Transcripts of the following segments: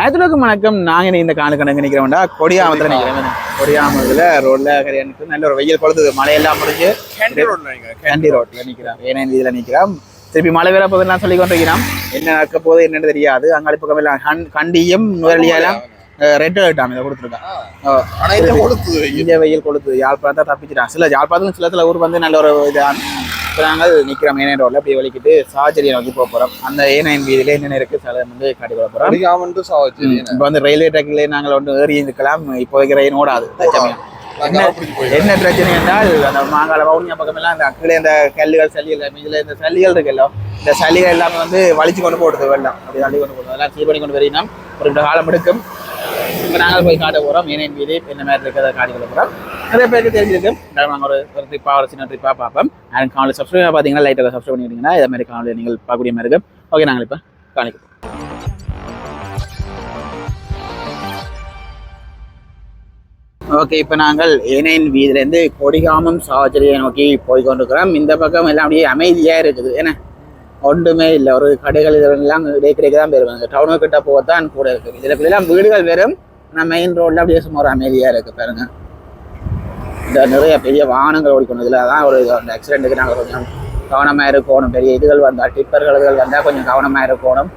அனைத்துலக்கும் வணக்கம். நாங்கள் இந்த கணக்கு நிற்கிறோம்டா கொடியாமத்தில் நிற்கிறோம். கொடியாமத்தில் ரோட்ல கரையானுக்கு நல்ல ஒரு வெயில் கொளுத்துது. மழையெல்லாம் முடிஞ்சு கேண்டி ரோட்ல நிற்கிறோம். ஏன்னா இதில் நிற்கிறோம். திருப்பி மழை வேற போகுதுன்னு சொல்லி கொண்டிருக்கிறோம். என்ன நடக்க போகுது என்னன்னு தெரியாது. அங்காளி பக்கம் எல்லாம் கண்டியும் நுரலியாலும் ரெட் அலர்ட் ஆனதை கொடுத்துருக்கான். இங்கே வெயில் கொளுத்துது. யாழ்ப்பாணத்தை தப்பிச்சிட்டான். சில யாழ்ப்பாணத்துக்கும் சில ஊர் வந்து நல்ல ஒரு இதான இப்போ நாங்கள் நிற்கிறோம் ஏனையன் ரோட்டில் அப்படியே வலிக்கிட்டு சாவச்சேரியை நோக்கி போக போகிறோம். அந்த ஏனையன் வீதியில என்னென்ன இருக்குது சில வந்து காட்டி போக போகிறோம். இப்போ வந்து ரயில்வே ட்ராக்ல நாங்கள் வந்து ஏறி இருக்கலாம். இப்போதைக்கு ரயில் ஓடாது. என்ன பிரச்சனை என்றால் அந்த மாங்கால வவுனியா பக்கமெல்லாம் அந்த கீழே இந்த கல்லுகள் சளிகள் இதில் இந்த சளிகள் இருக்குல்ல, இந்த சளிகள் எல்லாமே வந்து வலிச்சு கொண்டு போடுது. வெள்ளம் அப்படி தள்ளி கொண்டு போடுது. அதெல்லாம் சீர் பண்ணி கொண்டு வரீங்கன்னா ஒரு காலம் எடுக்கும். இப்போ நாங்கள் போய் காட்ட போகிறோம். ஏனையன் வீதி என்ன மாதிரி இருக்கிறத காட்டி கொள்ள போகிறோம். நிறைய பேருக்கு தெரிஞ்சிருக்கு. நாங்கள் ஒரு ட்ரிப்பாக ஒரு சின்ன ட்ரிப்பாக பார்ப்போம். எனக்கு காலையில் சப்ஸ்கிரைப் பார்த்தீங்கன்னா லைட்டாக சப்ஸ்கிரைப் பண்ணிக்கிட்டீங்கன்னா இதை மாதிரி காலையில் நீங்கள் பார்க்கக்கூடிய மாதிரி இருக்கும். ஓகே, நாங்கள் இப்போ காணிக்கிறோம். ஓகே, இப்போ நாங்கள் ஏனையன் வீதியிலேருந்து கொடிகாமம் சாவச்சேரியை நோக்கி போய் கொண்டிருக்கிறோம். இந்த பக்கம் எல்லாம் அப்படியே அமைதியாக இருக்குது. ஏன்னா ஒன்றுமே இல்லை. ஒரு கடைகள் இதெல்லாம் கிடைக்க தான் போயிருவாங்க. டவுனு கிட்ட போகத்தான் கூட இருக்குது. இதில் எல்லாம் வீடுகள் வெறும் ஆனால் மெயின் ரோடில் அப்படியே சும்மா ஒரு அமைதியாக இருக்குது பாருங்க. இந்த நிறைய பெரிய வாகனங்கள் ஓடிக்கொண்டதில் அதான் ஒரு அந்த ஆக்சிடென்ட்டுக்கு நாங்கள் கொஞ்சம் கவனமாக இருக்கணும். பெரிய இதுகள் வந்தால் டிப்பர்கள் வந்தால் கொஞ்சம் கவனமாக இருக்கணும்.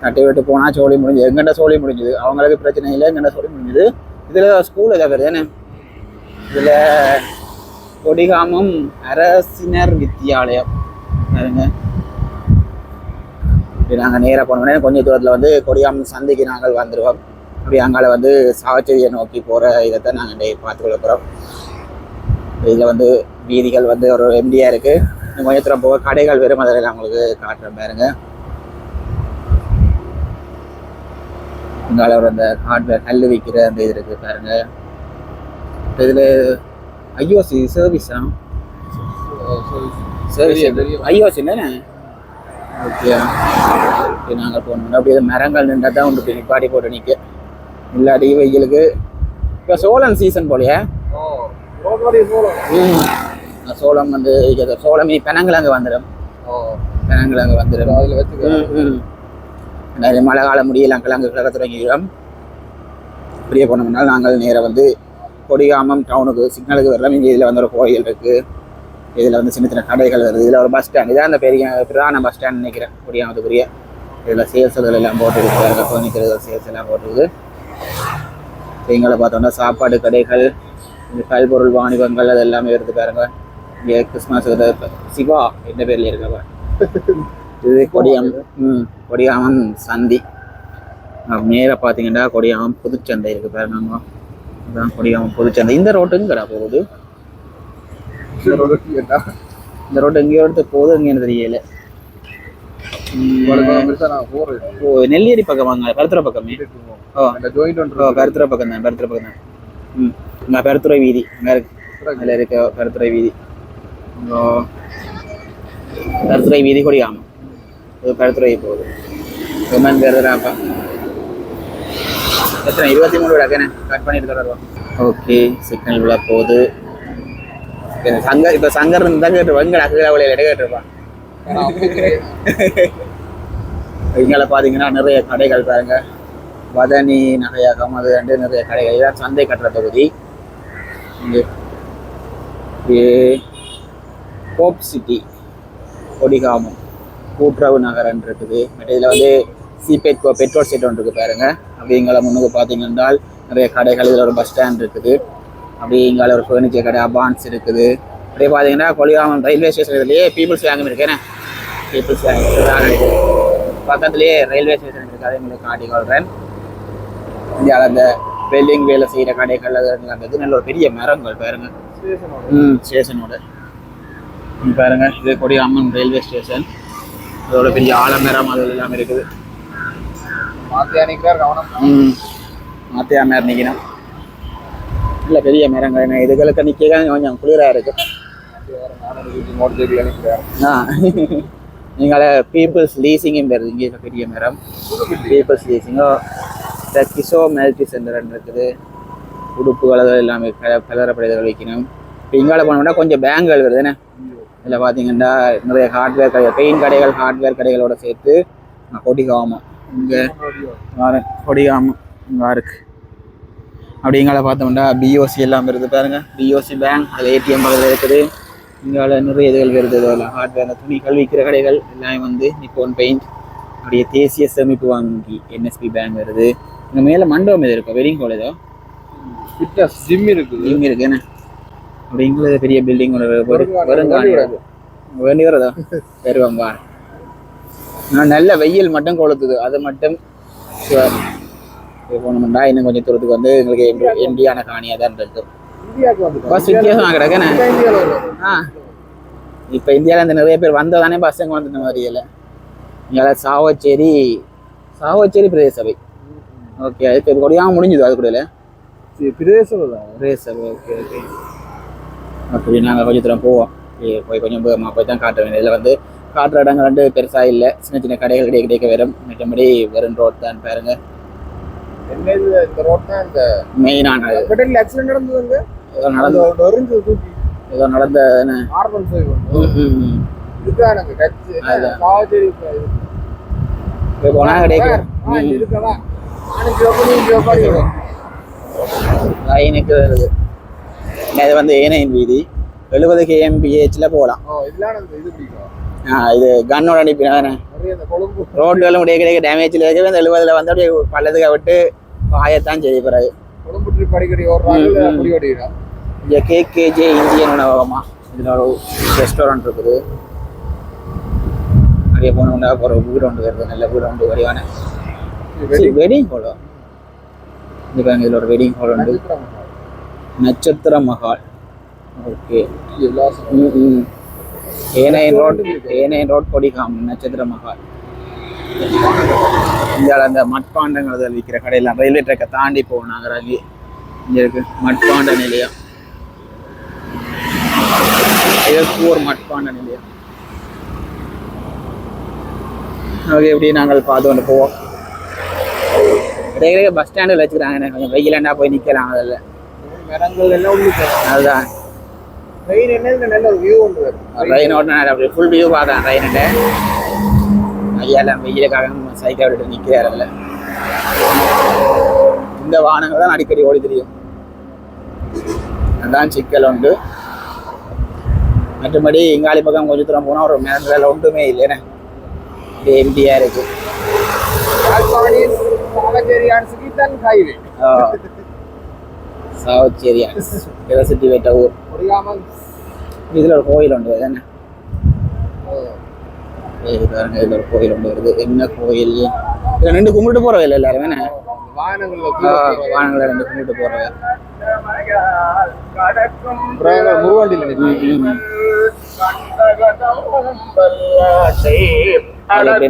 தட்டி விட்டு போனால் சோழி முடிஞ்சுது. எங்கிட்ட சோழி முடிஞ்சுது. அவங்களுக்கு பிரச்சனை இல்லை. எங்கிட்ட சோழி முடிஞ்சுது. இதில் ஸ்கூல் எதாவது வருது ஏன்னா இதில் கொடிகாமம் அரசினர் வித்தியாலயம் பாருங்க. இப்படி நாங்கள் நேராக போனோம்னா கொஞ்சம் தூரத்தில் வந்து கொடிகாமம் சந்தைக்கு நாங்கள் வந்துடுவோம். அப்படி அங்கால வந்து சாவச்சேரியை நோக்கி போகிற இதைத்தான் நாங்கள் பார்த்துக்கொள்ள போகிறோம். இதில் வந்து வீதிகள் வந்து ஒரு எம்டியாக இருக்குது. இன்னும் கொஞ்சம் தூரம் போக கடைகள் வெறும் அதில் அவங்களுக்கு காட்டுறேன் பாருங்க. இங்கால ஒரு அந்த ஹார்ட்வேர் கல் விற்கிற அந்த இது இருக்குது பாருங்க. இதில் ஐஓசி சர்வீஸா சர்வீஸ் ஐஓசி என்னண்ணே? ஓகே, நாங்கள் போனோம்னா அப்படியே மரங்கள் நின்றால் தான் உண்டு நிப்பாடி போட்டு நிற்க. இல்லாட்டி வெயிலுக்கு இப்போ சோளம் சீசன் போலையே. சோளம் வந்து சோளமே பெனங்கிழங்கு வந்துடும். பெனங்கிழங்கு வந்துடும். அதில் வச்சுக்க மழை காலம் முடியலாம். கிழங்கு கிழக்க தொடங்கிக்கிறோம். இப்படியே போனோம்னால நாங்கள் நேராக வந்து கொடிகாமம் டவுனுக்கு சிக்னலுக்கு வரலாம். இங்கே இதில் வந்து ஒரு கோயில் இருக்குது. இதில் வந்து சின்ன சின்ன கடைகள் வருது. இதில் ஒரு பஸ் ஸ்டாண்ட். இதான் அந்த பெரிய பிரதான பஸ் ஸ்டாண்ட் நினைக்கிறேன் கொடிகாமத்துக்குரிய. இதில் சேல்ஸ்கள் எல்லாம் போட்டுருக்கு. ஃபர்னிச்சர் சேல்ஸ் எல்லாம் போட்டுருக்கு. எங்களை பார்த்தோம்னா சாப்பாடு கடைகள், இந்த கல்பொருள் வாணிபங்கள் அது எல்லாமே எடுத்து பாருங்க. இங்கே கிறிஸ்மஸ் சிவா எந்த பேர்ல இருக்கப்ப இது கொடியாமம் சந்தி. நேராக பார்த்தீங்கன்னா கொடியாமம் புதுச்சந்தை இருக்கு பாருங்க. இதுதான் கொடியாமம் புதுச்சந்தை. இந்த ரோட்டுங்க கடை போகுது. இந்த ரோட்டு எங்கேயோ எடுத்து போகுது. எங்கேன்னு தெரியல. நெல்லியடி பக்கம் வாங்க. கருத்துறை பக்கமே. கருத்துறை பக்கம் தான். கருத்துறை பக்கம் தான். இங்கே கருத்துறை வீதி அங்கே இருக்கு. அதில் இருக்க கருத்துறை வீதி. கருத்துறை வீதி கொடியாமம் கருத்துறை போகுது. விமன் கருதுறாப்பா எத்தனை 23 விடாக்கண்ணே கட் பண்ணிட்டு தரவா. ஓகே, சிக்னல் விழா போகுது. சங்கர் இப்போ சங்கர் இருந்தால் கேட்டு வங்கடா அவளையில இடம் கேட்டுருப்பான். இங்கே பார்த்தீங்கன்னா நிறைய கடைகள் பாருங்க. வதனி நகையகம் அது ரெண்டு நிறைய கடைகள். இதான் சந்தை கட்டுற தொகுதி. இங்கே கோப் சிட்டி கொடிகாமம் கூட்டுறவு நகரன் இருக்குது. இதில் வந்து சிபெட்கோ பெட்ரோல் ஸ்டேட் ஒன்று இருக்குது பாருங்க. அப்படி இங்கே முன்னுக்கு பார்த்தீங்கன்னா நிறைய கடைகள். இதில் ஒரு பஸ் ஸ்டாண்ட் இருக்குது. அப்படி இங்கே ஒரு ஃபர்னிச்சர் கடை அபான்ஸ் இருக்குது. அப்படியே பார்த்தீங்கன்னா கொடிகாமம் ரயில்வே ஸ்டேஷன்லேயே பீப்புள்ஸ் பேங்க் இருக்கேன். பீப்புள்ஸ் பேங்க் பக்கத்துலேயே ரயில்வே ஸ்டேஷன் இருக்குது. அதை உங்களுக்கு காட்டி கொள்கிறேன். இந்தியாவில் அந்த வெல்டிங் வேலை செய்கிற கடைகள் அது நல்ல ஒரு பெரிய மரங்கள் பாருங்க. ஸ்டேஷனோட பாருங்க. இது கொடிகாமம் ரயில்வே ஸ்டேஷன். அதோட பெரிய ஆலமரம் அது எல்லாமே இருக்குது. மாத்தியா மேர் நிற்கணும். இல்லை பெரிய மரங்கள் என்ன இதுகளுக்கு நிற்க கொஞ்சம் குளிராக இருக்கு. நீங்கள் பீப்புள்ஸ் லீசிங்கும் வருது. இங்கே பெரிய மரம் பீப்புள்ஸ் லீசிங்கோ. கிசோ மெல்டி சென்டர் இருக்குது. உடுப்புகள் எல்லாமே கலரப்படைகள் வைக்கணும். இப்போ இங்கால போனோம்னா கொஞ்சம் பேங்குகள் வருது. என்ன இதில் பார்த்தீங்கன்னா நிறைய ஹார்ட்வேர் கடைகள், பெயிண்ட் கடைகள், ஹார்ட்வேர் கடைகளோட சேர்த்து கொடிகாமம் இங்கே கொடிகாமம் இங்கே இருக்கு. அப்படிங்கால பார்த்தோம்னா பிஓசி எல்லாம் வருது பாருங்க. பிஓசி பேங்க், அது ஏடிஎம் பக்கத்தில் இருக்குது. இங்கால நிறைய இதுகள் வருது. ஹார்ட்வேர் துணிகள் விற்கிற கடைகள் எல்லாமே வந்து நிப்போன் பெயிண்ட். அப்படியே தேசிய சேமிப்பு வங்கி என்எஸ்பி பேங்க் வருது. இங்கே மேலே மண்டபம் எது இருக்கா? வெட்டிங் ஹால் ஏதோ ஃபிட்னஸ் ஜிம் இருக்குது. ஜிம் இருக்கு என்ன அப்படிங்கிறது பெரிய பில்டிங் வேண்டி வரதா வருவாங்க. நல்ல வெயில் மட்டும் கொளுத்துது. அது மட்டும் போனோம்னா இன்னும் கொஞ்சம் தூரத்துக்கு வந்து எங்களுக்கு இந்தியான காணியாக தான் இருக்கு. பஸ் வித்தியாசமாக கிடக்குன்னு. இப்போ இந்தியாவில் இந்த நிறைய பேர் வந்தால் தானே பஸ் எங்கே வந்துட்ட மாதிரி இல்லை. இங்கே சாவச்சேரி பிரதேச சபை. ஓகே, அதுக்கு கொடியாக முடிஞ்சுது. அது கூட இல்லை பிரதேச சபை. Okay okay. அப்படி நாங்கள் கொஞ்சம் தூரம் போவோம். போய் கொஞ்சம் போய் தான் காட்ட வேண்டியது. இதில் வந்து காட்டுற இடங்கள் வந்து பெருசாக இல்லை. சின்ன சின்ன கடைகள் கிடைக்க வரும். மற்றபடி வெறும் ரோட் தான் பாருங்க. மெயினான ஏதோ நடந்த போனா கிடைக்கும். லைனுக்கு வருது. இது வந்து ஏனையின் வீதி 70 kmph போகலாம். இது கன்னோட அனுப்பினா ரோடுகளும் கிடைக்க டேமேஜில் இருக்கவே இந்த 70 வந்து அப்படியே பள்ளத்துக்கு விட்டு பாயத்தான் செய்ய பிறகு இங்கே கேகேஜே இந்தியன் உணவகமா. இதில் ஒரு ரெஸ்டாரண்ட் இருக்குது. அப்படியே போனோம்னா ஒரு வீடு ஒன்று வருது. நல்ல வீடு ஒன்று வடிவான வெட்டிங் ஹாலோ. இது பாருங்க, இதில் ஒரு வெட்டிங் ஹால் உண்டு. நட்சத்திர மஹால். ஓகே, ஏனையன் ரோட் கொடிகாம் நட்சத்திர மஹால். இந்தியாவில் அந்த மட்பாண்டங்கள் விற்கிற கடையெல்லாம் ரயில்வே ட்ராக்கை தாண்டி போனாங்க. இங்கே இருக்கு மட்பாண்ட நிலையம். ஒரு மட்பாண்ட நிலையம். ஓகே, எப்படி நாங்கள் பார்த்து கொண்டு போவோம். இடையில பஸ் ஸ்டாண்டில் வச்சுக்கிறாங்க. கொஞ்சம் வெயிலாண்டா போய் நிற்கலாம். அதில் மரங்கள் எல்லாம் அதுதான் நல்ல ஒரு வியூ உண்டு. ட்ரெயினோட அப்படி ஃபுல் வியூ பார்க்கலாம். ட்ரெயின்கிட்ட ஐயாலாம் வெயிலுக்காக சைக்கிள் விட்டு நிற்கிறார். அதில் இந்த வாகனங்கள் தான் அடிக்கடி ஓடி தெரியும். அதுதான் சிக்கல் உண்டு. மற்றபடி இங்காலி பக்கம் கொஞ்சம் தூரம் போனால் ஒரு மேலே ஒன்றுமே இல்லைண்ணே. எம்டியாக இருக்கு. சாவச்சேரி வெட்ட ஊர். இதில் ஒரு கோயில் உண்டு தானே. இதில் ஒரு கோயில் உண்டு வருது. என்ன கோயில்? இதில் 2 கும்பிட்டு போகிறவ இல்லை எல்லாரும் வேணே. வாகனங்களை 2 கும்பிட்டு போகிறவ.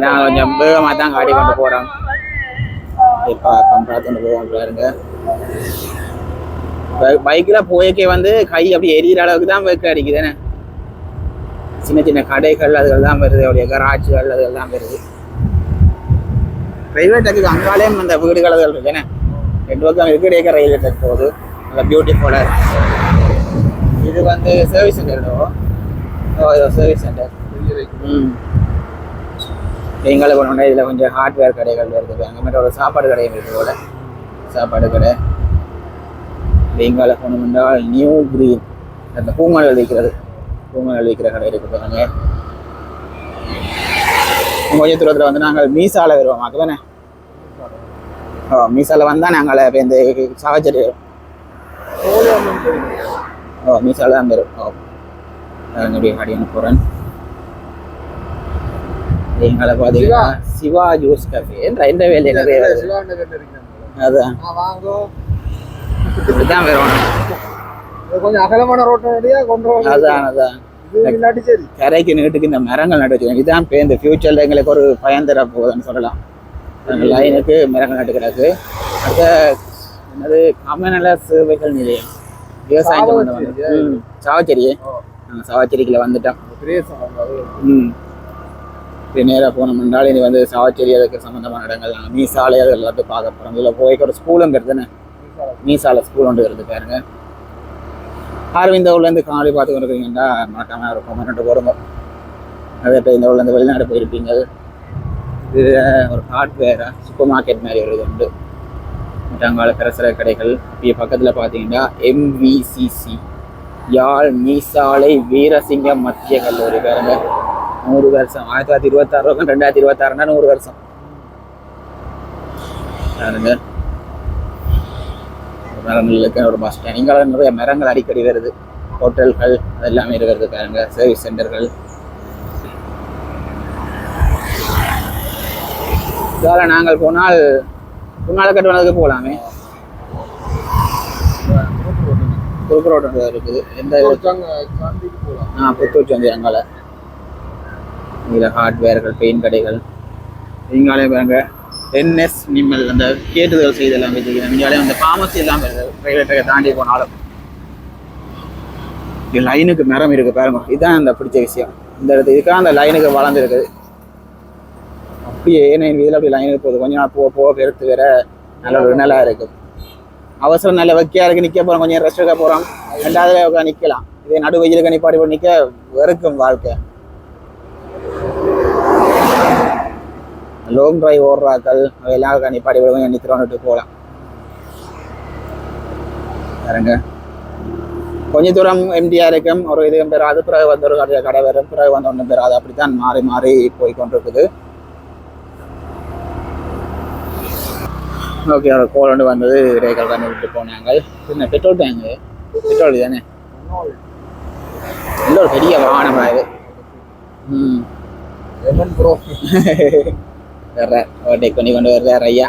நான் கொஞ்சம் வேகமாக தான் காட்டி கொண்டு போகிறோம். இப்போ பார்த்துட்டு போவோம் பாருங்க. பைக்கில் போய்க்கே வந்து கை அப்படி எரியிற அளவுக்கு தான் வெக்க அடிக்குதுன்னு. சின்ன சின்ன கடைகள் அதுகள் தான் வருது. அப்படியே கராட்சிகள் அதுகள் தான் வருது. ரயில்வே ட்ராக்கு அங்காலேயும் அந்த வீடுகள் அதுகள் இருக்குண்ணே. 2 பக்கம் இருக்கு. ரயில்வே ட்ராக் போகுது. நல்லா பியூட்டிஃபுல்லாக இருக்கு. இது வந்து சர்வீஸ் சென்டர். இதோ சர்வீஸ் சென்டர். எங்களை போனோம்னா இதில் கொஞ்சம் ஹார்ட்வேர் கடைகள் வருது. அங்கே மாதிரி ஒரு சாப்பாடு கடையும் இருக்குது போல. சாப்பாடு கடை. எங்களை போனோம்னா நியூ கிரீன் அந்த பூமலர் விற்கிற கடை இருக்குது. நாங்கள் கொஞ்சம் தூரத்தில் வந்து நாங்கள் மீசால வருவோம். அதுதானே மீசால வந்தால் நாங்கள் இப்போ இந்த சாவச்சேரி வரும். மீசால தான் வரும். அப்படியே கடையான போகிறேன். எங்களை பார்த்தீங்கன்னா சிவா ஜூஸ் கஃபே இந்த வேலையை நிறைய அதுதான் இதுதான் வேற கொஞ்சம் அகலமான ரோட்டோடய கொண்டு அதான் அதான் கரைக்கு நீட்டுக்கு இந்த மரங்கள் நட்டு வச்சுக்கோங்க. இதுதான் இப்போ இந்த ஃபியூச்சரில் எங்களுக்கு ஒரு பயன் தர போகுதுன்னு சொல்லலாம். லைனுக்கு மரங்கள் நட்டு கிடக்கு. அடுத்த என்னது கமநல சேவைகள் நிலையம் விவசாயம் வந்து சாவச்சேரியே. நாங்கள் சாவச்சேரிக்குள்ள வந்துட்டோம். இப்படி நேராக போனோம்னாலும் இனி வந்து சாவச்சேரி அதுக்கு சம்மந்தமான இடங்கள் நாங்கள் மீசாலை அது எல்லாத்தையும் பார்க்க போகிறோம். இதில் போய் ஒரு ஸ்கூலும் இருக்குதுன்னு மீசாலை ஸ்கூல் ஒன்று இருந்து பாருங்க. அரவிந்த ஊர்லேருந்து காணொலி பார்த்து கொண்டு இருக்கீங்கன்னா மறக்காமல் இருக்கும். 2 போடுங்க. அதே இப்போ இந்த ஊர்லேருந்து வெளிநாடு போயிருப்பீங்க. இது ஒரு ஹார்ட்வேரா சூப்பர் மார்க்கெட் மாதிரி ஒரு இது உண்டு. மற்றங்கால கரசர கடைகள். இப்போ பக்கத்தில் பார்த்தீங்கன்னா MVCC யாழ் மீசாலை வீரசிங்கம் மத்திய கல்லூரி பாருங்க. 100 வருஷம் 1926 2026 100 வருஷம் பாருங்க. மரங்களுக்கு ஒரு பஸ் ஸ்டாண்ட். இங்கே நிறைய மரங்கள் அடிக்கடி வருது. ஹோட்டல்கள் அதெல்லாமே இருக்கிறது பாருங்க. சர்வீஸ் சென்டர்கள். இதால் நாங்கள் போனால் முன்னால் கட்டுவனதுக்கு போகலாமே. குறுக்கு ரோடு இருக்குது. எந்த புத்தூர் சந்தை அங்கால இதில் ஹார்ட்வேர்கள் பெயிண்ட் கடைகள். இங்காலே பாருங்க NS நிம்மல் அந்த கேட்டுதல் செய்தெல்லாம் வச்சுக்கிறேன். இங்காலே அந்த ஃபார்மசி எல்லாம் வருது. பிரைவேட்டை தாண்டி போனாலும் லைனுக்கு மரம் இருக்கு பாருங்க. இதுதான் அந்த பிடிச்ச விஷயம். இந்த இடத்துல இதுக்காக அந்த லைனுக்கு வளர்ந்துருக்குது. அப்படியே ஏன்னா இதில் அப்படி லைனுக்கு போகுது. கொஞ்ச நாள் போக போக பெருத்து வேற நல்ல ஒரு நல்லா இருக்கு. அவசரம் நல்ல வைக்கையா இருக்கு. நிற்க போகிறோம், கொஞ்சம் ரெஸ்ட் எடுக்க போகிறோம். ரெண்டாவது நிற்கலாம். இதே நடு வெயிலுக்கு நிப்பாடி போய் நிற்க வெறுக்கும் வாழ்க்கை. லாங் டிரைவ் ஓடுறாக்கள் அவையெல்லாம் நிப்பாடி போய் கொஞ்சம் நிற்கிறோன்னுட்டு போகலாம் பாருங்க. கொஞ்சம் தூரம் எம்டிஆர் இருக்கும். ஒரு இதுவும் பெறாது. பிறகு வந்து ஒரு கடை வரும். பிறகு வந்து ஒன்றும் பெறாது. அப்படித்தான் மாறி மாறி போய் கொண்டிருக்குது. ஓகே, ஒரு கோல் வந்தது. இடைக்கால் கண்ணு விட்டு போனாங்க. என்ன பெட்ரோல் டேங்கு பெட்ரோல் தானே. இல்லை ஒரு பெரிய வாகனமாக இது. வேற ஓவர்டேக் பண்ணி கொண்டு வர்றார் ஐயா.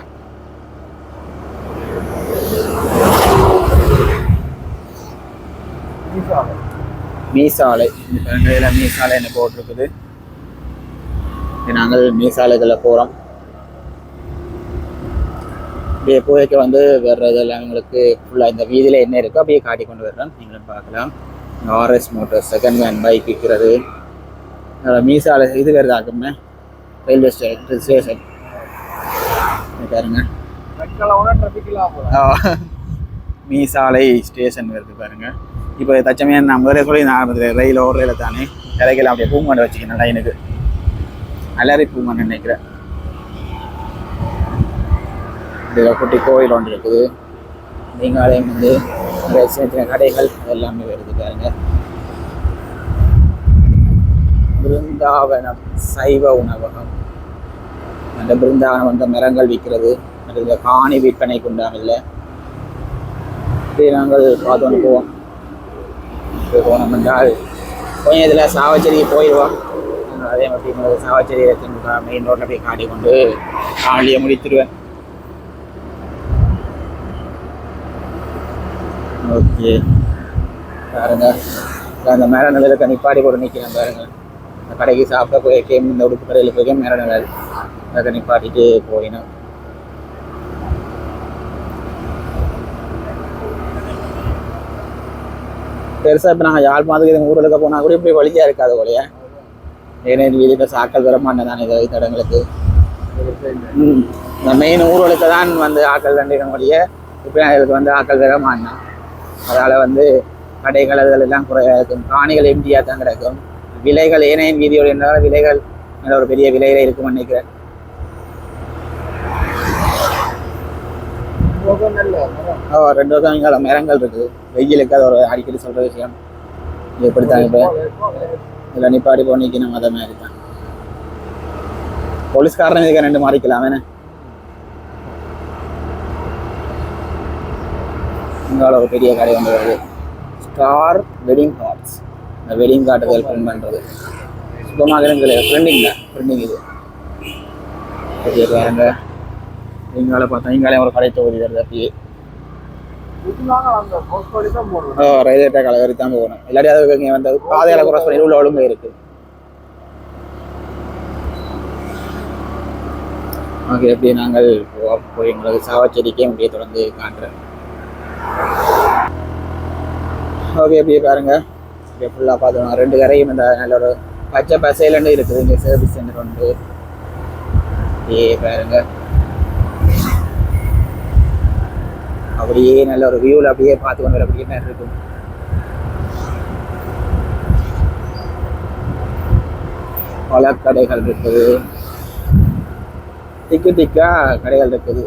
மீசாலை மீசாலை என்ன போட்டிருக்குது. நாங்கள் மீசாலைகளில் போகிறோம். அப்படியே போய்க்கு வந்து வர்றதெல்லாம் எங்களுக்கு ஃபுல்லாக இந்த வீதியில் என்ன இருக்கோ அப்படியே காட்டி கொண்டு வர்றோம். நீங்களும் பார்க்கலாம். RS motors second hand bike விற்கிறது. மீசாலை இது வருதாக்குமே ரயில்வே ஸ்டேஷன் பாருங்க. மீசாலை ஸ்டேஷன் வருது பாருங்க. இப்போ தச்சமே நான் முதலே சொல்லி நான் ரயில் ஓடுறையில் தானே கரைக்கெல்லாம் அப்படியே பூமாண்டை வச்சுக்கணும். லைனுக்கு எல்லாரையும் பூமான்னு நினைக்கிறேன். இதில் குட்டி கோயில் ஒன்று இருக்குது. நீங்காலையும் வந்து நிறைய சின்ன சின்ன கடைகள் எல்லாமே வருது பாருங்க. பிருந்தாவனம் சைவ உணவகம். அந்த பிருந்தாவனம் வந்து மரங்கள் விற்கிறது. அதில் காணி விற்பனை கொண்டாங்கல்ல. இப்படி நாங்கள் பார்த்தோன்னு போவோம். போனோம் என்றால் கொஞ்சம் இதில் சாவச்சேரிக்கு போயிடுவோம். அதே மாதிரி சாவச்சேரி மெயின் ரோட்டில் போய் காட்டி கொண்டு காலையை முடித்துடுவேன். ஓகே பாருங்க. அந்த மேலே நிலையில் நிப்பாடி போட்டு நிற்கிறேன் பாருங்க. அந்த கடைக்கு சாப்பிட போய் கேம் இந்த உடுப்பு கடையில் போய் மேலே நிழல் அதை நிப்பாட்டிட்டு போயினோம். பெருசாக இப்போ நாங்கள் யாழ்ப்பாணத்துக்கு இது ஊரில் போனால் கூட இப்படி வழியாக இருக்காது போலையா. ஏன்னா வீதியில் சாக்கள் வர மாட்டேன் தான் இதை தடங்களுக்கு. இந்த மெயின் ஊர்களுக்கு தான் வந்து ஆக்கள் தண்டினுடைய இப்போ எங்களுக்கு வந்து ஆக்கள் வர மாட்டேன். அதால் வந்து கடைகள் அதெல்லாம் குறையாக இருக்கும். காணிகள் எம்டியாக தான் கிடக்கும். விலைகள் ஏனையும் வீதியோடு இருந்தாலும் விலைகள் நல்ல ஒரு பெரிய விலையில இருக்கும்னு நினைக்கிறேன். ரெண்டு பக்கம் இங்கே மரங்கள் இருக்குது. வெயிலுக்கு அது ஒரு அடிக்கடி சொல்கிற விஷயம். எப்படித்தான் இப்போ இதில் நிப்பாடி போ நிற்கணும். அதை மாதிரி தான் போலீஸ்காரன் இதுக்கு ரெண்டு மாறிக்கலாம் வேணே. இங்கால ஒரு பெரிய கடை ஒன்று வருது. Star Wedding Cards. இந்த வெட்டிங் கார்டுகள் பிரிண்ட் பண்ணுறது சுத்தமாக கிடையாது. ப்ரிண்டிங் தான். ப்ரிண்டிங் இது பெரிய பாருங்க. இங்கால பார்த்தா இங்காலே ஒரு கடை தொகுதி வருது. அப்படியே ரயில்வே ட்ராக் அழகரி தான் போகணும். இல்லாட்டி அது இங்கே வந்து பாதையால் கிராஸ் பண்ணி உள்ள ஒழுங்கு இருக்கு. ஓகே, எப்படி நாங்கள் போய் எங்களுக்கு சாவச்சேரிக்கே அப்படியே தொடர்ந்து காட்டுறேன். ஓகே, அப்படியே பாருங்க. அப்படியே ஃபுல்லாக பார்த்துக்கணும். ரெண்டு கரையும் இந்த நல்ல ஒரு பச்சை பசையிலன்னு இருக்குது. இங்கே சர்வீஸ் சென்டர் ஒன்று. அப்படியே பாருங்க. அப்படியே நல்ல ஒரு வியூவில் அப்படியே பார்த்து கொண்டு வர அப்படியே இருக்கும். பல கடைகள் இருக்குது. திக்கு திக்கா கடைகள் இருக்குது.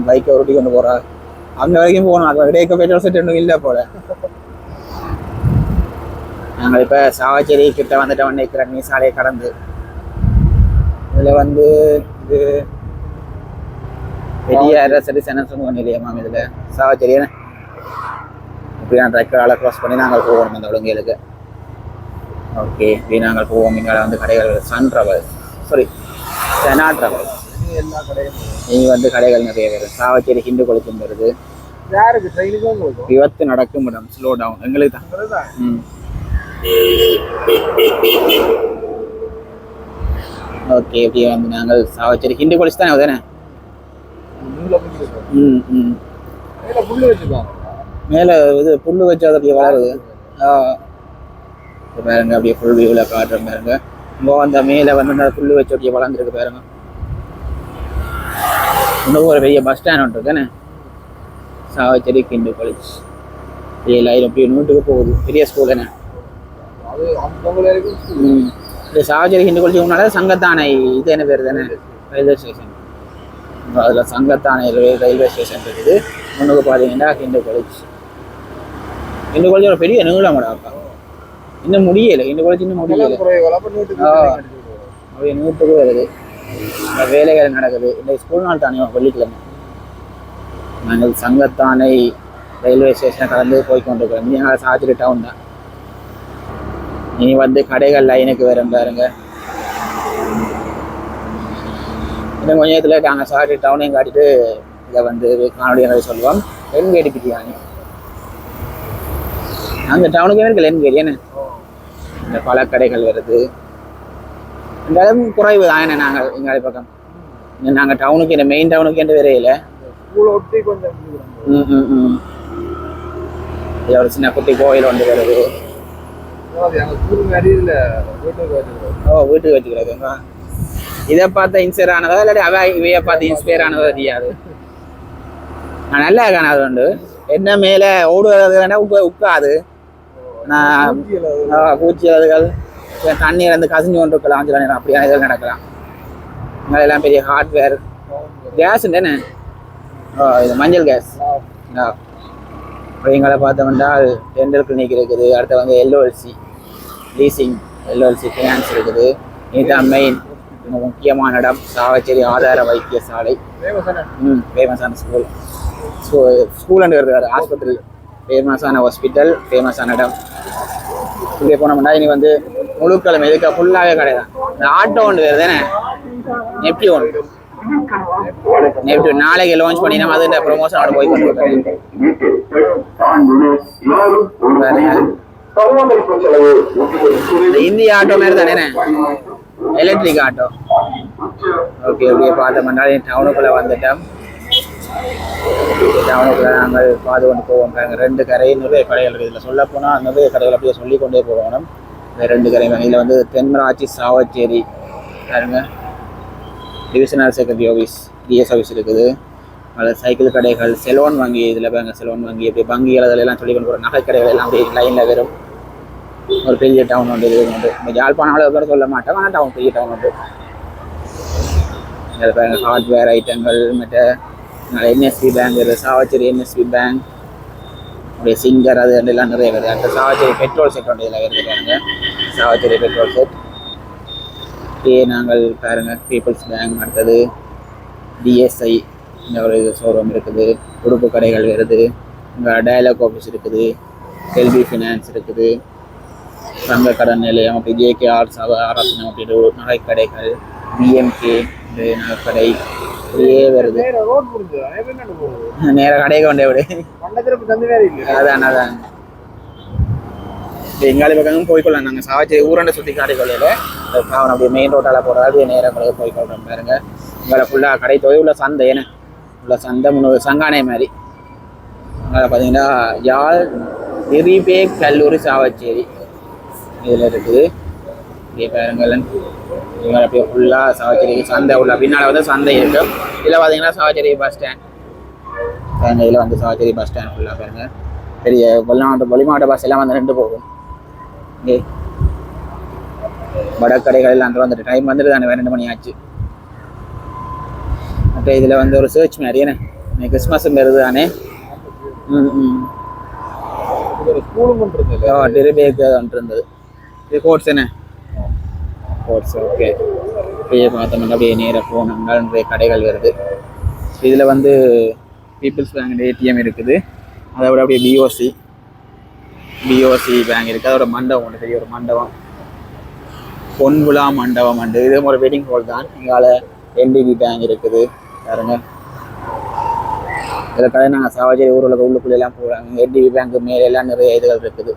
பைக்கை ஒட்டி கொண்டு போகிறா அங்கே வரைக்கும் போகணும். அது இடையக்க பெட்ரோல் செட் ஒன்றும் இல்லை போல. நாங்கள் இப்போ சாவச்சேரி கிட்ட வந்துட்டு நிற்கிற நீ சாலையை கடந்து இதில் வந்து இது பெரிய அரசடி சென்ன நிலையமாம். இதில் சாவச்சேரி இப்படி நான் ட்ரக்கரால் க்ராஸ் பண்ணி நாங்கள் போகணும் அந்த ஒழுங்கைகளுக்கு. ஓகே, இப்படி நாங்கள் போவோம். இங்கே வந்து கடைகள் சன் ட்ராவல்ஸ் செனா ட்ராவல்ஸ் எல்லா கடையும் இங்கே வந்து கடைகள் நிறைய வரும். சாவச்சேரி ஹிந்து கொளுத்தும் வருது. யாருக்கு ட்ரெயினுக்கும் கொடுக்கும் விபத்து நடக்கும் மேடம். ஸ்லோ டவுன் எங்களுக்கு தான். ஓகே, இப்படி வந்து நாங்கள் சாவச்சேரி ஹிந்து கொலிச்சு தானே தானே. புல்லு வச்சுருக்காங்க மேலே இது புல்லு வச்சு அது அப்படியே வளருது. பாருங்க, அப்படியே ஃபுல் வியூவில் காட்டுற பாருங்க. இங்கே அந்த மேலே வந்து அந்த புல்லு வச்சு அப்படியே வளர்ந்துருக்கு பாருங்க. இன்னும் ஒரு பெரிய பஸ் ஸ்டாண்ட் ஒன்று இருக்குன்னு சாவச்சேரி கிண்டு காலேஜ். எல்லாயிரம் அப்படியே நூட்டுக்கு போகுது. பெரிய ஸ்கூல் என்ன இது சாவச்சேரி ஹிந்து காலேஜ். முன்னால சங்கத்தானை இது என்ன பேர் தானே ரயில்வே ஸ்டேஷன். அதில் சங்கத்தானை ரயில்வே ஸ்டேஷன் இருக்குது. முன்னுக்கு பார்த்தீங்கன்னா ஹிந்து காலேஜ். ஹிந்து காலேஜ் ஒரு பெரிய நீளம் அக்கா. இன்னும் முடியலை. ஹிந்து காலேஜ் இன்னும் முடியலை. அப்படியே நூற்றுக்கு வருது. வேலைகள் நடக்குது. இந்த ஸ்கூல் நாள் தானே வெள்ளிக்கிழமை. நாங்கள் சங்கத்தானை ரயில்வே ஸ்டேஷனை கடந்து போய்கொண்டிருக்கிறோம். நீங்கள் சாவச்சேரி டவுன் தான். இனி வந்து கடைகள் லைனுக்கு வரும் பாருங்க. இன்னும் கொஞ்சம் நேரத்தில் நாங்கள் சாவச்சேரி டவுனையும் காட்டிட்டு இதை வந்து காணொலி சொல்லுவோம். லென்கேடி பிரியாணி அந்த டவுனுக்கு இருக்கு. லென்கேடி என்ன இந்த பல கடைகள் வருது. இந்த அளவு குறைவு தான். என்ன நாங்கள் எங்களை பக்கம் நாங்கள் டவுனுக்கு இந்த மெயின் டவுனுக்கு எந்த வேற இல்லை. ஒரு சின்ன குட்டி கோயில் வந்து வருது. வீட்டுக்கு வச்சுக்கிறது. இதை பார்த்து இன்ஸ்பயர் ஆனதா இல்லாட்டி அவ இவைய பார்த்து இன்ஸ்பயர் ஆனதோ தெரியாது. நல்லா காணாது உண்டு. என்ன மேலே ஓடுவது வேணா உட்காது. நான் பூச்சி அதுகள் தண்ணீர் வந்து கசிஞ்சு கொண்டு இருக்கலாம். சில நேரம் அப்படியான இதில் நடக்கலாம். அதெல்லாம் பெரிய ஹார்ட்வேர் கேஸ் தானே. இது மஞ்சள் கேஸ். எங்களை பார்த்தோம்னா டெண்டல் கிளினிக் இருக்குது. அடுத்து வந்து எல்ஓஎல்சி லீசிங் எல்ஓஎல்சி ஃபினான்ஸ் இருக்குது. இதுதான் மெயின் முக்கியமான இடம். சாவச்சேரி ஆதார வைத்தியசாலை. ஃபேமஸான ஸ்கூல் இருக்காரு. ஆஸ்பத்திரி ஃபேமஸான ஹாஸ்பிட்டல். ஃபேமஸான இடம். இங்கே போனோம்னா இனி வந்து முழுக்கிழமை இதுக்கு ஃபுல்லாகவே கடை தான். இந்த ஆட்டோ ஒன்று வருது தானே நெப்டியூன். நாளைக்கு லான்ச் பண்ணி நம்ம அது இந்த ப்ரொமோஷனோட போய் கொண்டு இந்திய ஆட்டோ மாதிரி தானே எலக்ட்ரிக் ஆட்டோ. ஓகே, அப்படியே பார்த்தோம்னா டவுனுக்குள்ளே வந்துட்டோம். டவுனுக்குள்ளே நாங்கள் பார்த்து கொண்டு போவோம். ரெண்டு கரை நிறைய கடைகள் இருக்குது. இதில் சொல்ல போனால் நிறைய கடைகள் அப்படியே சொல்லி கொண்டே போகணும். இந்த ரெண்டு கரை இதில் வந்து தென்மராட்சி சாவச்சேரி பாருங்க. Divisional secretary office DS office இருக்குது. அதில் சைக்கிள் கடைகள், செலோன் வங்கி. இதில் பாருங்க செலோன் வங்கி. இப்படி வங்கிகள் அதிலெல்லாம் சொல்லி கொண்டு போகிற நகை கடைகள் எல்லாம் அப்படியே லைனில் வரும். ஒரு பெரிய டவுன் உண்டு. இது உண்டு. இப்போ யாழ்ப்பாணம் அளவு பேர் சொல்ல மாட்டோம். ஆனால் டவுன் பெரிய டவுன் உண்டு. அதில் பாருங்க ஹார்ட்வேர் ஐட்டங்கள். மற்ற என்எஸ்பி பேங்க் இருக்குது. Chavakachcheri NSP bank. அப்படியே சிங்கர் அது எல்லாம் நிறைய வருது. அடுத்த சாவச்சேரி பெட்ரோல் செட் ஒன்று இதில் வருது பாருங்க. Chavakachcheri petrol set. நாங்கள் பாருங்க பீப்புள்ஸ் பேங்க். அடுத்தது டிஎஸ்ஐ இந்த ஒரு ஷோரூம் இருக்குது. உடுப்பு கடைகள் வருது. இங்கே டயலாக் ஆஃபீஸ் இருக்குது. எல்பி ஃபினான்ஸ் இருக்குது. சங்க கடன் நிலையம். அப்படி ஜேகே ஆர்ட்ஸ் அரசனம் அப்படின்ற நகை கடைகள். பிஎம்கே நகைக்கடை இப்படியே வருது. நேராக கடைக்கு கொண்டே விடு. அதான் அதான் எங்காலி பக்கம் போய்க்கொள்ளலாம். நாங்கள் சாவச்சேரி ஊரண்டை சுற்றி காட்டிக்கொள்ளையில் அவன் அப்படியே மெயின் ரோட்டால் போகிறாரு. நேராக கூட போய்க்கொள்கிறோம் பாருங்க. உங்களை ஃபுல்லாக கடை தொகை உள்ள சந்தை என்ன உள்ள சந்தை முன்னூறு சங்கானை மாதிரி. அங்கே பார்த்தீங்கன்னா யாழ் எரிபே கல்லூரி சாவச்சேரி இதில் இருக்குது. இப்படியே பாருங்கள். இவங்க அப்படியே ஃபுல்லாக சாவச்சேரி சந்தை உள்ள பின்னால் வந்து சந்தை இருக்கும். இதில் பார்த்தீங்கன்னா சாவச்சேரி பஸ் ஸ்டாண்ட் பாருங்க. இதில் வந்து சாவச்சேரி பஸ் ஸ்டாண்ட் ஃபுல்லாக பாருங்க. பெரிய வெளிமாவட்ட பஸ் எல்லாம் வந்து ரெண்டு போகும். இங்கே வடக்கடைகள் எல்லாம் வந்துட்டு டைம் வந்துட்டு தானே 2 மணி ஆச்சு. மற்ற இதில் வந்து ஒரு சர்ச் மாதிரி என்ன கிறிஸ்மஸும் வருது தானே. ஸ்கூலும் பண்ணுறது டெரிபேக் இருந்தது. இது கோட்ஸ் என்ன கோட்ஸ் ஓகே. அப்படியே பார்த்தோம்னா அப்படியே நேராக போனோம்னா நிறைய கடைகள் வருது. இதில் வந்து பீப்புள்ஸ் பேங்க் ஏடிஎம் இருக்குது. அதை விட அப்படியே பிஓசி பேங்க் இருக்குது. அதோட மண்டபம் ஒன்று பெரிய ஒரு மண்டபம், பொன்விழா மண்டபம் உண்டு. இது ஒரு வெட்டிங் ஹால் தான். எங்கால எல்டிபி பேங்க் இருக்குது பாருங்க. இதில் கடை நாங்கள் சாவாச்சேரி ஊரில் உள்ளுக்குள்ளெல்லாம் போகிறாங்க. எல்டிபி பேங்க்கு மேலே எல்லாம் நிறைய இதுகள் இருக்குது.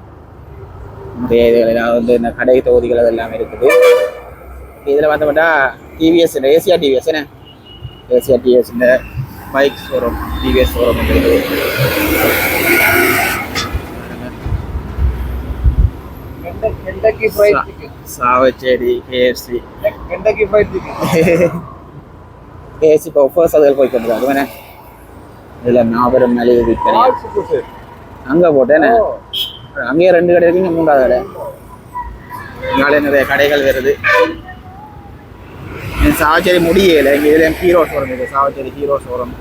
நிறைய இதுகள் எல்லாம் வந்து இந்த கடை தொகுதிகள் அதெல்லாம் இருக்குது. இதில் பார்த்தோம்னா டிவிஎஸ் ஏசியா டிவிஎஸ் என்ன ஏசியா டிவிஎஸ் இந்த பைக் ஷோரூம் டிவிஎஸ் ஷோரூம் இருக்குது. Kentucky fried chicken Chavakachcheri KFC Kentucky fried chicken KFC இப்போ ஃபர்ஸ்ட் அதுகள் போய் கொண்டுருக்காங்க வேணே. இதில் மாபெரும் மளிகை விற்பனை அங்கே போட்டேன்னு அங்கேயே 2 கடை இருக்குங்க. 3வது கடை இங்காலே நிறைய கடைகள் வருது. சாவச்சேரி முடியலை. இங்கே இதில் ஹீரோ ஷோரூம் இருக்குது. Chavakachcheri hero showroom.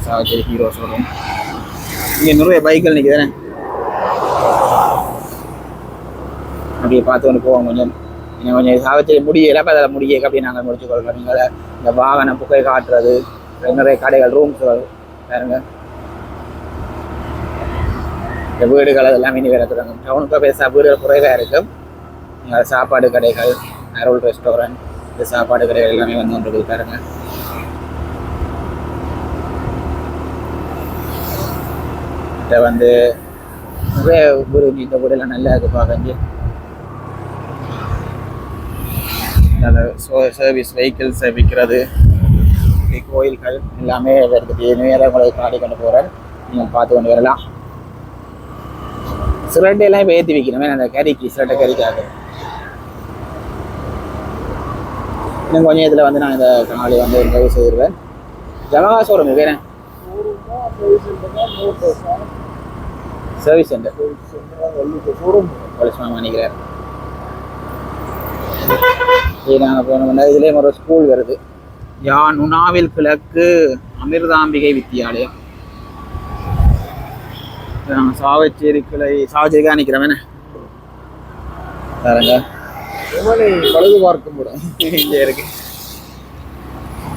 Chavakachcheri hero showroom. இங்கே நிறைய பைக்கள் நிற்குதுதானே. அப்படியே பார்த்து கொண்டு போவோம். கொஞ்சம் இன்னும் கொஞ்சம் சாவச்சேரி முடியலை. அப்போ அதில் முடியலை அப்படி நாங்கள் முடிச்சுக்கொள்கிறோம். நீங்கள் இந்த வாகனம் புகை காட்டுறது நிறைய கடைகள் ரூம்ஸ் பாருங்க. இந்த வீடுகள் அதெல்லாம் இனி வேற தொடங்கும். டவுனுக்கு பேச வீடுகள் குறைவாக இருக்கும். சாப்பாடு கடைகள், அருள் ரெஸ்டாரண்ட், இந்த சாப்பாடு கடைகள் எல்லாமே வந்து கொண்டு பாருங்க. இதை வந்து நிறைய வீடு இந்த வீடெல்லாம் நல்லா இருக்கு பார்க்க. நல்ல சர்வீஸ் வெஹிக்கிள்ஸை விற்கிறது, கோயில்கள் எல்லாமே வருது. நேரம் உங்களை காடி கொண்டு போகிறேன். நீங்கள் பார்த்து கொண்டு வரலாம். சிரட்டையெல்லாம் இப்போ ஏற்றி விற்கணுமே அந்த கறிக்கு சிரட்டை கறிக்காக. இன்னும் கொஞ்சம் இதில் வந்து நான் இந்த காலை வந்து நிறைவு செய்திருவேன். ஜமகா ஷோரூம் வேறேன் சர்வீஸ் சென்டர் போலீஸ் நினைக்கிறேன். நாங்கள் போனோம்னா இதுலேயும் ஒரு ஸ்கூல் வருது. நுணாவில் கிழக்கு அமிர்தாம்பிகை வித்தியாலயம். சாவச்சேரி கிளை சாவச்சேரிக்காக நிற்கிறவன பாருங்க. பழுது பார்க்க முடியும். இங்கே இருக்கு.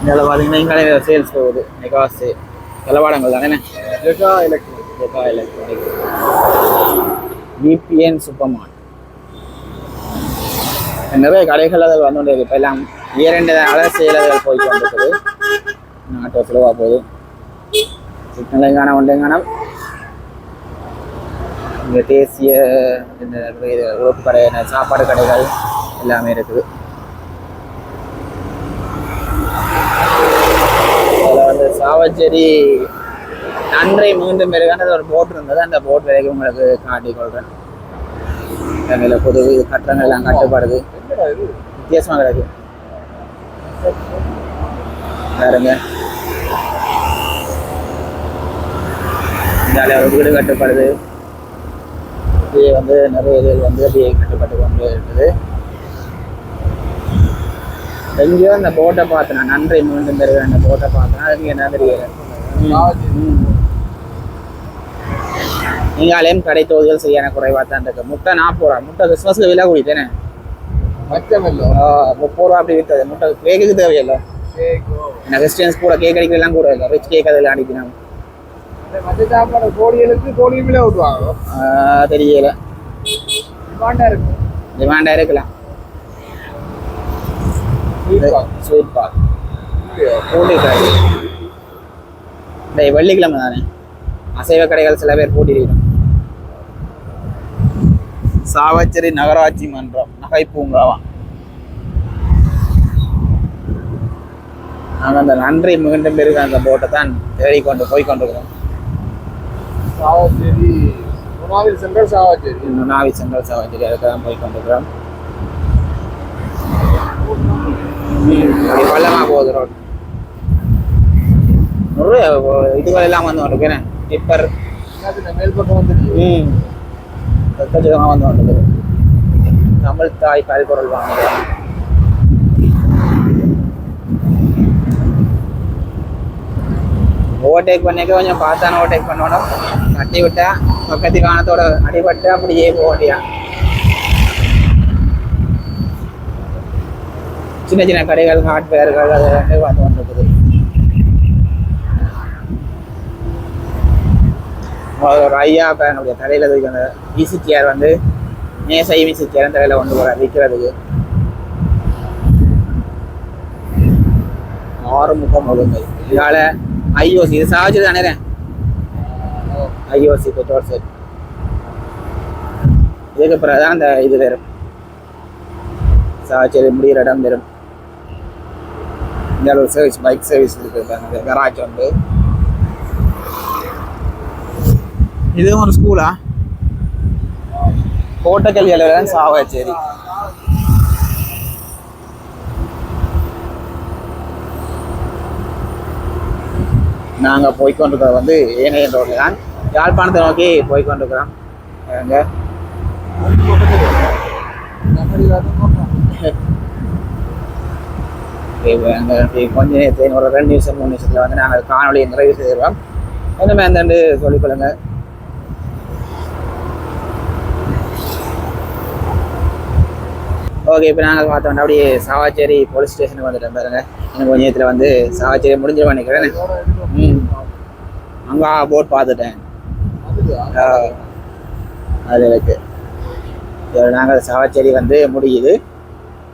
இதில் பார்த்தீங்கன்னா இங்கே சேல்ஸ் போகுது. மெகாஸ் செலவாடங்கள் தானே. ஜெகா எலக்ட்ரானிக் விபிஎன் சூப்பர் மார்ட் நிறைய கடைகள் அதில் வந்து கொண்டு இருக்கு. இப்போ எல்லாம் 2 சேலர்கள் போய் கொண்டிருக்குது. ஆட்டோ செலவாக போகுது. சிக்னலையும் காண ஒன்றையும் காணம். இங்கே தேசிய இந்த உறுப்பு கடை சாப்பாடு கடைகள் எல்லாமே இருக்குது. அதில் வந்து சாவச்சேரி நன்றை மீண்டும் பெருகான ஒரு போட் இருந்தது. அந்த போட் வரைக்கும் உங்களுக்கு காட்டிக்கொள்கிறேன். எங்களில் பொது கட்டணங்கள் எல்லாம் கட்டுப்படுது. வித்தியாசமாக கிடக்கு பாருங்க. இந்தியாவில் ஒரு வீடு கட்டுப்படுது. அப்படியே வந்து நிறைய இதுகள் வந்து அப்படியே கட்டுப்பட்டு கொண்டு இருக்குது. எங்கேயோ அந்த போட்டை பார்த்தேன். நன்றை மீண்டும் பெறுகிற அந்த போட்டை பார்த்தேன். அதுக்கு என்ன தெரியல. நீங்களையும் கடை தொகுதிகள் சரியான குறைவாக தான் இருக்கு. முட்டை 40 ரூபா. முட்டை கிறிஸ்மஸ்க்கு விலை கூடித்தேனே. 30 ரூபா அப்படி விற்றது. முட்டை கேக்குக்கு தேவையில்லை. என்ன கிறிஸ்டியன்ஸ் கூட கேக் அடிக்கலாம் கூட இல்லை. ரிச் கேக் அதில் அடிக்கணும். தெரியல. டிமாண்டா இருக்கலாம். ஸ்வீட் பாக் வெள்ளிக்கிழமை தானே அசைவ கடைகள் சில பேர் போட்டிருக்கணும். சாவச்சேரி நகராட்சி மன்றம் நகை பூங்காவா. நாங்கள் அந்த நன்றி மீண்டும் பெருக அந்த போட்டை தான் தேடிக்கொண்டு போய் கொண்டிருக்கிறோம். நுணாவில் சென்ட்ரல் சாவச்சேரி அதுக்கு தான் போய் கொண்டிருக்கிறோம். பள்ளமாக போகுது ரோடு. நிறைய இதுகள் எல்லாம் வந்து கொண்டிருக்கிறேன். டிப்பர் மேல் பக்கம் வந்து வந்து கொண்டிருக்குது. தமிழ் தாய் பல்பொருள் வாங்குறோம். ஓவர்டேக் பண்ணிக்க கொஞ்சம் பார்த்தான ஓவர்டேக் பண்ணணும். தட்டி விட்டா பக்கத்து வானத்தோட அடிபட்டு அப்படியே போக வேண்டியா. சின்ன சின்ன கடைகள் ஹார்ட்வேர்கள் அது வந்து வந்து வந்துருக்குது. ஒரு ஐயா நம்முடைய தலையில் இருக்கு அந்த விசிடிஆர் வந்து நேசை விசிடிஆர் தலையில் கொண்டு போகிற விற்கிறதுக்கு 6 ஒழுங்கு இதால் ஐஓசி இது சார்ஜ் தானே ஐஓசி பெட்ரோல் செட். இதுக்கு பிறகு தான் அந்த இது வரும் சார்ஜ் முடிகிற இடம் வரும். இந்த ஒரு சர்வீஸ் பைக் சர்வீஸ் இருக்குது கராஜ் வந்து. இதுவும் ஒரு ஸ்கூலா கோட்டக்கல் எல்லாம் சாவச்சேரி. நாங்கள் போய்கொண்டிருக்கிறது வந்து ஏனையன் ரோடு தான். யாழ்ப்பாணத்தை நோக்கி போய்கொண்டிருக்கிறோம். எங்க கொஞ்ச நேரத்தில் ஒரு 2 நிமிஷம் 3 நிமிஷத்தில் வந்து நாங்கள் காணொலியை நிறைவு செய்திருவோம். என்னமே அந்த சொல்லிக்கொள்ளுங்க. ஓகே, இப்போ நாங்கள் பார்த்தோம்னா அப்படியே சாவாச்சேரி போலீஸ் ஸ்டேஷனுக்கு வந்துட்டோம் பாருங்க. எனக்கு கொஞ்ச நேரத்தில் வந்து சாவாச்சேரி முடிஞ்சிருவேன் நினைக்கிறேன். அங்கே போட் பார்த்துட்டேன். அது இருக்கு. நாங்கள் சாவாச்சேரி வந்து முடியுது.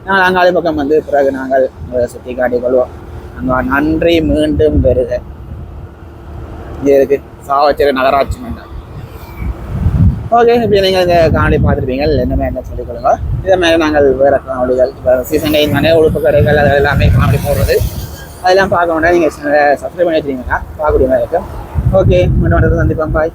நாங்கள் அங்காளி பக்கம் வந்து பிறகு நாங்கள் சுற்றி காட்டிக் கொள்வோம். அங்கே நன்றி மீண்டும் பெறுக. இது இருக்கு சாவாச்சேரி நகராட்சி மன்றம். ஓகே, இப்படி நீங்கள் இந்த காணொலி பார்த்துருப்பீங்க. என்ன சொல்லிக் கொடுங்க. இதே மாதிரி நாங்கள் வேறு காணொலிகள் இப்போ சீசன் டைம் தானே உடுப்பு கடைகள் அது எல்லாமே காணொலி போடுறது அதெல்லாம் பார்க்க வேண்டாம். நீங்கள் சப்ஸ்கிரைப் பண்ணி வச்சுருக்கீங்களா பார்க்கக்கூடிய மாதிரி இருக்கும். ஓகே, மீண்டும் சந்திப்போம். பாய்.